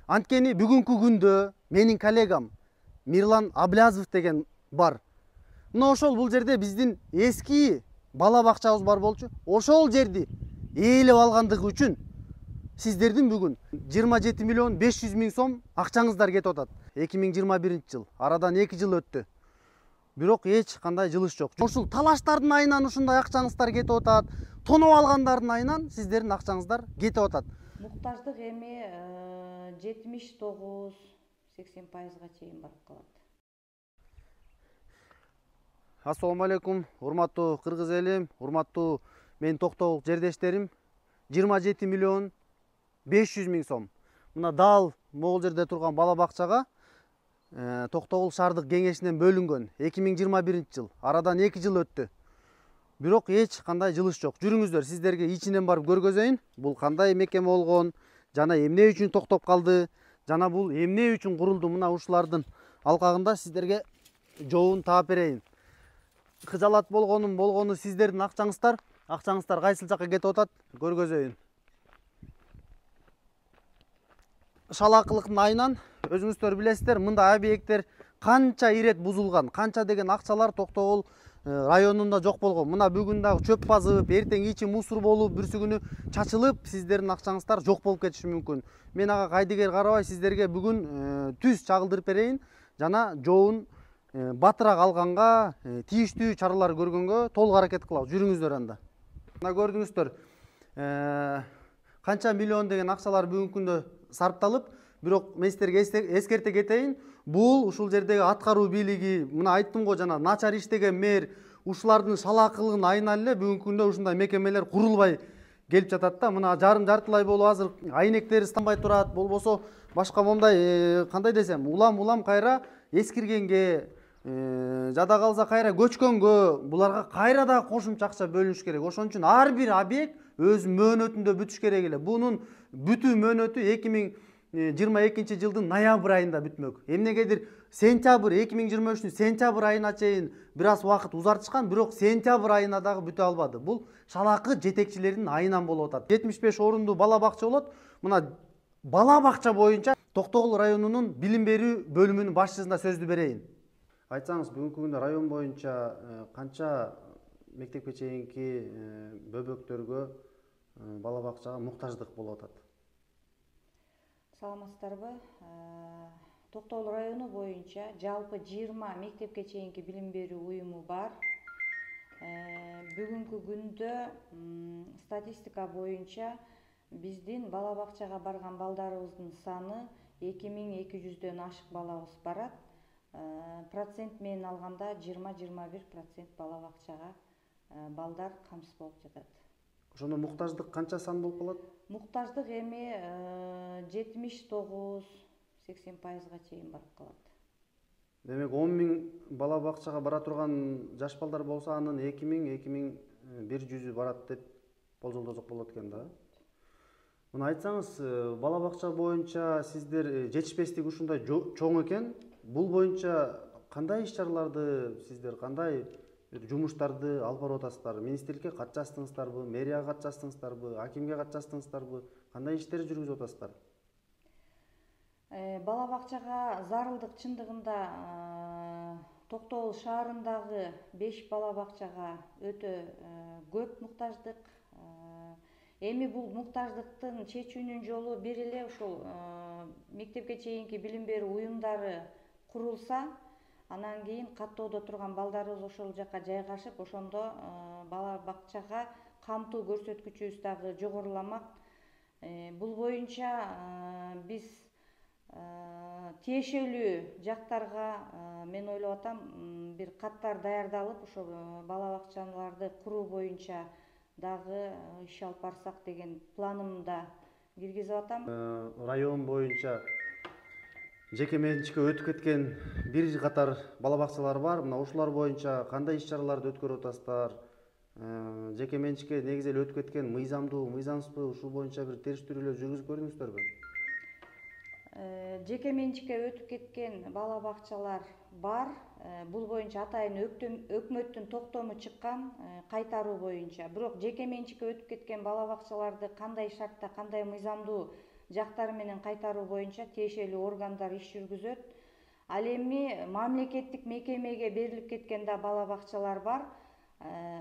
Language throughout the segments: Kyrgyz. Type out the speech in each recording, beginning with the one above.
Анткени бүгүнкү күндө менин коллегам Мирлан Аблязов деген бар. Мына ошол бул жерде биздин эски бала бакчабыз бар болчу. Ошол жерди ээлеп алгандыгы үчүн сиздердин бүгүн 27 миллион 500 миң сом акчаңыздар кетип атат. 2021 жыл. Арадан 2 жыл өттү. Бирок эч кандай жылыш жок. Ушул талаштардын айынан ушундай акчаңыздар кетип атат. Тоноп алгандардын айынан сиздердин акчаңыздар кетип атат. Муктаждык эми 79-80%га чейин барып калат. Ассаламу алейкум, урматтуу кыргыз элим, урматтуу менин токтогул жердештерим. 27 миллион 500 миң сом. Мына дал могул жерде турган бала бакчага Токтогул шаардык кеңешинен бөлүнгөн. 2021 жыл. Арадан 2 жыл өттү. Бирок эч кандай жылыш жок. Жүрүңүздөр, сиздерге ичинен барып көргөзөйүн. Бул кандай мекеме болгон, жана эмне үчүн токтоп калды, жана бул эмне үчүн курулду. Мына ушулардын алкагында сиздерге жообун таап берейин. Кыжалат болгону сиздердин акчаңыздар. Акчаңыздар кайсыл жакка кетип атат, көргөзөйүн. Шалакылыктын айынан өзүңүздөр билесиздер, мындай объекттер канча ирет бузулган, канча деген акчалар Токтогул районунда жок болгон. Мына бүгүн дагы чөп базып, эртең ичи мусор болуп, бүрсү күнү чачылып, сиздердин акчаңыздар жок болуп кетиши мүмкүн. Мен ага кайдыгер карабай сиздерге бүгүн түз чагылдырып берейин жана жообун батыраак алганга, тийиштүү чаралар көргөнгө толук аракет кылабыз. Жүрүңүздөр анда. Мына көрдүңүздөр, канча миллион деген акчалар бүгүнкү күндө сарпталып, бирок мен сиздерге эскерте кетейин. Бул ушул жердеги аткаруу бийлиги, мына айттым го жана, начар иштеген мэр, ушулардын шалаакылыгын айынан эле бүгүнкү күндө ушундай мекемелер курулбай келип жатат да. Мына жартылай болуп азыр айнектери станбай турат, болбосо башка момундай кандай десем, улам кайра эскиргенге, жада калса кайра көчкөнгө, буларга кайра да кошумча акча бөлүнүш керек. Ошон үчүн ар бир объект өз мөөнөтүндө бүтүш керек эле. Бунун бүтүү мөөнөтү 2022 жылдын ноябрь айында бүтмөк. Эмнегедир сентябрь 2023 сентябрь айына чейин бир аз убакыт узартышкан, бирок сентябрь айына дагы бүтө албады. Бул шалаакы жетекчилердин айынан болуп атат. 75 орундуу бала бакча болот. Мына бала бакча боюнча Токтогул районунун билим берүү бөлүмүнүн башчысына сөздү берейин. Айтсаңыз, бүгүнкү күндө район боюнча канча мектепке чейинки бөбөктөргө, бала бакчага муктаждык болуп атат? Саламатсыздарбы? Токтогул району боюнча жалпы 20 мектепке чейинки билим берүү уюму бар. Бүгүнкү күндө статистика боюнча биздин бала бакчага барган балдарыбыздын саны 2200дөн ашык балабыз барат. Процент менен алганда 20-21% бала бакчага балдар камсыз болуп жатат. Ошондо муктаждык канча сан болуп калат? Муктаждык эми 79-80%га чейин барып калат. Демек 10 миң бала бакчага бара турган жаш балдар болсо, анын 2100 барат деп болжолдосок болот экен да. Мына айтсаңыз, бала бакча боюнча сиздер жетишпестик ушундай чоң экен. Бул боюнча кандай иш-чараларды сиздер, кандай жумуштарды алып барып атасыздар? Министрликке кат жаздыңыздарбы, мэрияга кат жаздыңыздарбы, акимге кат жаздыңыздарбы? Кандай иштерди жүргүзүп атасыздар? Бала бакчага зарылдык чындыгында Токтогул шаарындагы 5 бала бакчага өтө көп муктаждык. Эми бул муктаждыктын чечүүнүн жолу бир эле ушул мектепке чейинки билим берүү уюмдары курулса, анан кийин каттоодо турган балдарыбыз ошол жака жайгашып, ошондо бала бакчага камтуу көрсөткүчүбүз дагы жогоруламак. Бул боюнча биз тиешелүү жактарга мен ойлоп атам, бир каттар даярдалып, ошо бала бакчаларды куруу боюнча дагы иш алып барсак деген планымда киргизип атам. Район боюнча жеке менчикке өтүп кеткен бир катар бала бакчалар бар. Мына ушулар боюнча кандай иш-чараларды өткөрүп атасыздар? Жеке менчикке негизи эле өтүп кеткен мыйзамдуу, мыйзамсызбы, ушул боюнча бир териштирүүлөр жүргүзүп көрдүңүздөрбү? Жеке менчикке өтүп кеткен бала бакчалар бар. Бул боюнча атайын өкмөттүн токтому чыккан кайтаруу боюнча. Бирок жеке менчикке өтүп кеткен бала бакчаларды кандай шартта, кандай мыйзамдуу жактары менен кайтаруу боюнча тиешелүү органдар иш жүргүзөт. Ал эми мамлекеттик мекемеге берилип кеткен да бала бакчалар бар.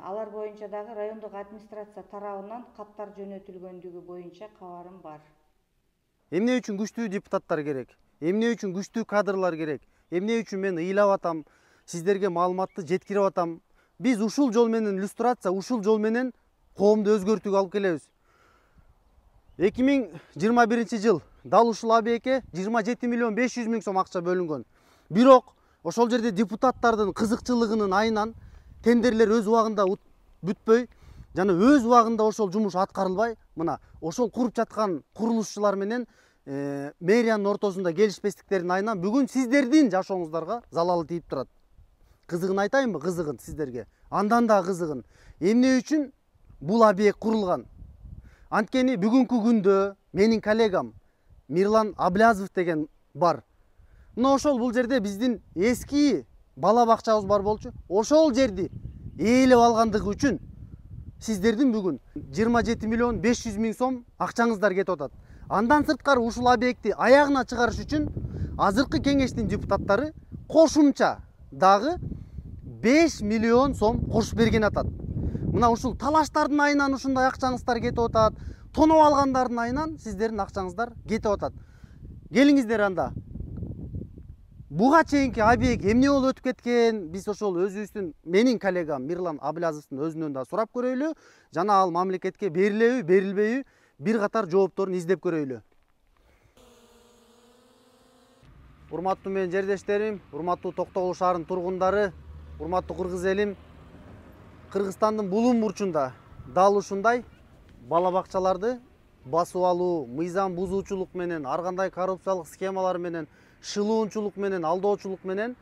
Алар боюнча дагы райондук администрация тарабынан каттар жөнөтүлгөндүгү боюнча кабарым бар. Эмне үчүн күчтүү депутаттар керек? Эмне үчүн күчтүү кадрлар керек? Эмне үчүн мен ыйлап атам, сиздерге маалыматты жеткирип атам? Биз ушул жол менен иллюстрация, ушул жол менен коомду өзгөртүүгө алып келебиз. 2021 жыл дал ушул объектке 27 миллион 500 миң сом акча бөлүнгөн. Бирок ошол жерде депутаттардын кызыкчылыгынын айынан тендерлер өз убагында бүтпөй, жана өз убагында ошол жумуш аткарылбай, мына ошол куруп жаткан курулушчулар менен мэриянын ортосунда келишпестиктердин айынан бүгүн сиздердин жашооңуздарга залалы тийип турат. Кызыгын айтайынбы? Кызыгын сиздерге. Андан да кызыгын. Эмне үчүн бул объект курулган? Анткени бүгүнкү күндө менин коллегам Мирлан Аблязов деген бар. Мына ошол бул жерде биздин эски бала бакчабыз бар болчу. Ошол жерди ээлеп алгандыгы үчүн сиздердин бүгүн 27 миллион 500 миң сом акчаңыздар кетип атат. Андан сырткары ушул объектти аягына чыгарыш үчүн азыркы кеңештин депутаттары кошумча дагы 5 миллион сом кошуп берген атат. Мына ушул талаштардын айынан ушундай акчаңыздар кетип атат. Тоноп алгандардын айынан сиздердин акчаңыздар кетип атат. Келиңиздер анда. Буга чейинки объект эмне болуп өтүп кеткен? Биз ошол өзүбүздүн менин коллегам Мирлан Аблязовдун өзүнөн да сурап көрөйлү. Жана ал мамлекетке берилеби, берилбейби бир катар жоопторун издеп көрөйлү. Урматтуу менин жердештерим, урматтуу Токтогул шаарынын тургундары, урматтуу кыргыз элим, Кыргызстандын булуун бурчунда дал ушундай бала бакчаларды басып алуу, мыйзам бузуучулук менен, ар кандай коррупциялык схемалар менен, шылуунчулук менен, алдоочулук менен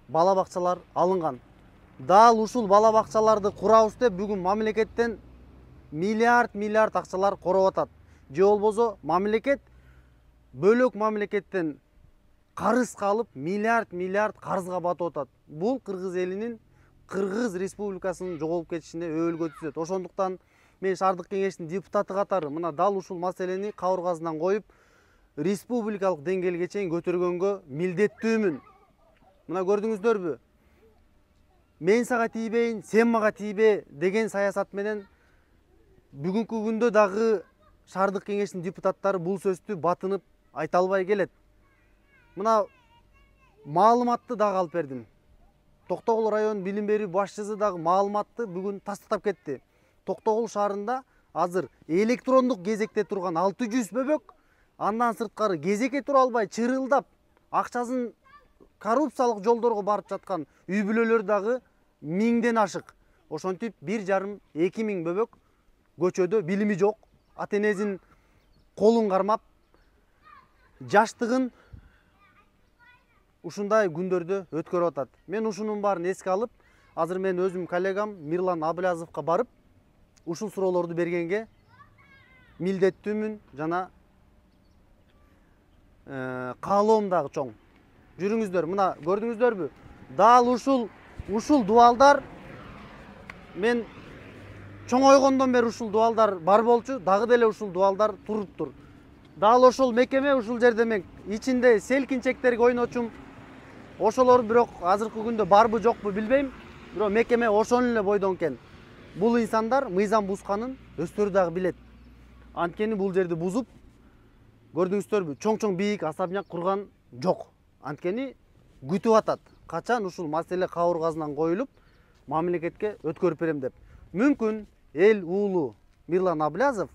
бала бакчалар алынган. Дал ушул бала бакчаларды курабыз деп бүгүн мамлекеттен миллиард акчалар короп атат. Же болбосо мамлекет бөлөк мамлекеттен карызга алып миллиард карызга батып атат. Бул кыргыз элинин, Кыргыз Республикасынын жоголуп кетишине өбөлгө түзөт. Ошондуктан мен шаардык кеңештин депутаты катары мына дал ушул маселени кабыргасынан коюп, республикалык деңгээлге чейин көтөргөнгө милдеттүүмүн. Мына көрдүңүздөрбү? Мен сага тийбейин, сен мага тийбе деген саясат менен бүгүнкү күндө дагы шаардык кеңештин депутаттары бул сөздү батынып айта албай келет. Мына маалыматты дагы алып бердим. Токтогул район билим берүү башчысы дагы маалыматты бүгүн тастыктап кетти. Токтогул шаарында азыр электрондук кезекте турган 600 бөбөк, андан сырткары кезекке тура албай чырылдап, акчасын коррупциялык жолдорго барып жаткан үй бүлөлөр дагы 1000ден ашык. Ошентип 1,5–2 миң бөбөк көчөдө билими жок, ата-энесинин колун кармап, жаштыгын ушундай күндөрдө өткөрүп атат. Мен ушунун баарын эске алып, азыр мен өзүм коллегам Мирлан Аблязовго барып, ушул суроолорду бергенге милдеттүүмүн, жана каалоом дагы чоң. Жүрүңүздөр, мына көрдүңүздөрбү? Дал ушул дубалдар, мен чоңойгондон бери ушул дубалдар бар болчу, дагы деле ушул дубалдар туруптур. Дал ошол мекеме ушул жерде мен ичинде селкинчектерге ойночум. Ошолор бирок азыркы күндө барбы жокпу билбейм. Бирок мекеме ошол эле бойдон экен. Бул инсандар мыйзам бузганын өздөрү дагы билет. Анткени бул жерди бузуп, көрдүңүздөрбү? Чоң бийик особняк курган жок. Анткени күтүп атат. Качан ушул маселе кабыргасынан коюлуп, мамлекетке өткөрүп берем деп. Мүмкүн эл уулу Мирлан Аблязов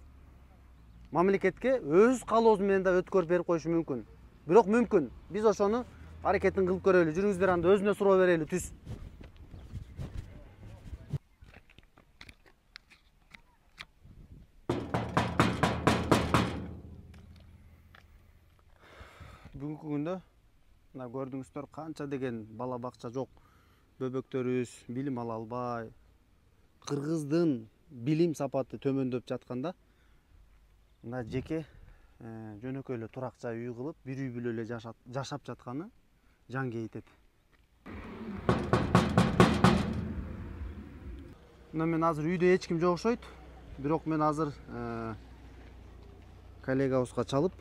мамлекетке өз каалоосу менен да өткөрүп берип коюшу мүмкүн. Бирок мүмкүн. Биз ошону аракетин кылып көрөлү. Жүрүңүздөр, анда өзүнө суроо берели түз. Бүгүнкү күндө мына көрдүңүздөр канча деген бала бакча жок. Бөбөктөрүбүз билим ала албай, кыргыздын билим сапаты төмөндөп жатканда мына жеке жөнөкөй эле турак жай үй кылып, бир үй бүлө эле жашап жатканы жан кейитет. Мына мен азыр үйдө эч ким жок окшойт, бирок мен азыр коллегабызга чалып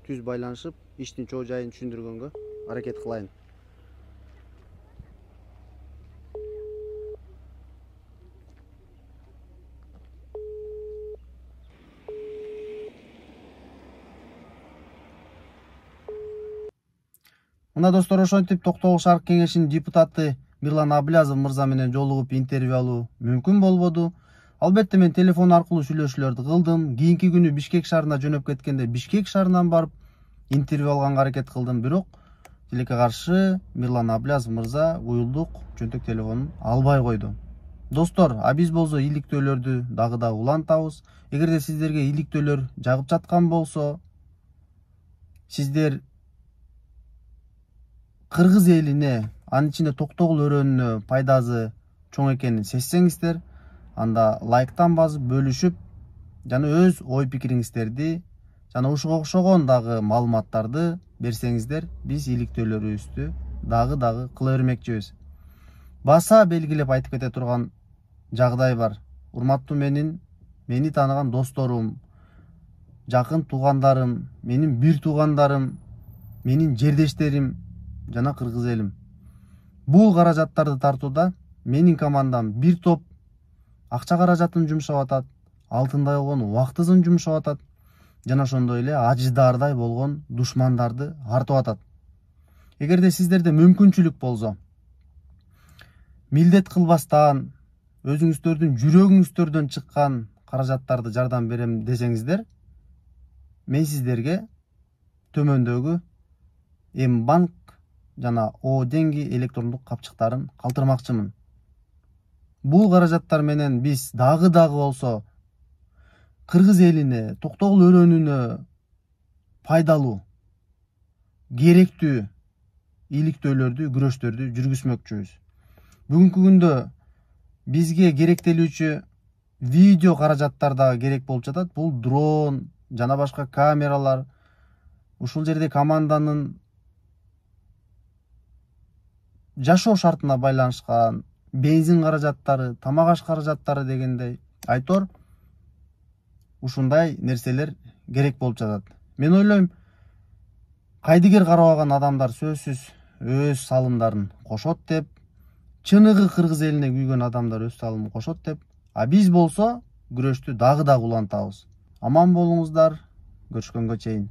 түз байланышып иштин чоо жайын түшүндүргөнгө аракет кылайын. Мына достор, ошентип Токтогул шарк кеңешинин депутаты Мирлан Аблязов мырза менен жолугуп интервью алуу мүмкүн болбоду. Албетте мен телефон аркылуу сүйлөшүүлөрдү кылдым. Кийинки күнү Бишкек шаарына жөнөп кеткенде Бишкек шаарынан барып интервью алганга аракет кылдым. Бирок тилекке каршы Мирлан Аблязов мырза уюлдук жөнтөк телефонун албай койду. Достор, биз болсо иликтөөлөрдү дагы улантабыз. Эгерде сиздерге иликтөөлөр жагып жаткан болсо, сиздер кыргыз элине, анын ичинде Токтогул өрөөнүнө пайдасы чоң экенин сезсеңиздер, анда лайктан басып бөлүшүп, жана өз ой пикириңиздерди жана ушуга окшогон дагы маалыматтарды берсеңиздер, биз иликтөөлөрүбүздү дагы кыла бермекчибиз. Баса белгилеп айтып кете турган жагдай бар. Урматтуу мени тааныган досторум, жакын туугандарым, менин бир туугандарым, менин жердештерим жана кыргыз элим. Бул каражаттарды тартууда менин командам бир топ акча каражатын жумшап атат, алтындай болгон убактысын жумшап атат, жана ошондой эле ажыдаардай болгон душмандарды артып атат. Эгерде сиздерде мүмкүнчүлүк болсо, милдет кылбастан, өзүңүздөрдүн жүрөгүңүздөрдөн чыккан каражаттарды жардам берем десеңиздер, мен сиздерге төмөндөгү М-банк жана О деньги электрондук капчыктарын калтырмакчымын. Бул каражаттар менен биз дагы болсо кыргыз элине, Токтогул өрөөнүнө пайдалуу, керектүү иликтөөлөрдү, күрөштөрдү жүргүзмөкчүбүз. Бүгүнкү күндө бизге керектелүүчү видео каражаттар дагы керек болуп жатат. Бул дрон жана башка камералар, ушул жерде команданын жашоо шартына байланышкан бензин каражаттары, тамак аш каражаттары дегендей айтор ушундай нерселер керек болуп жатат. Мен ойлойм, кайдыгер карабаган адамдар сөзсүз өз салымдарын кошот деп, чыныгы кыргыз элине күйгөн адамдар өз салымын кошот деп, биз болсо күрөштү дагы улантабыз. Аман болуңуздар, көрүшкөнгө чейин.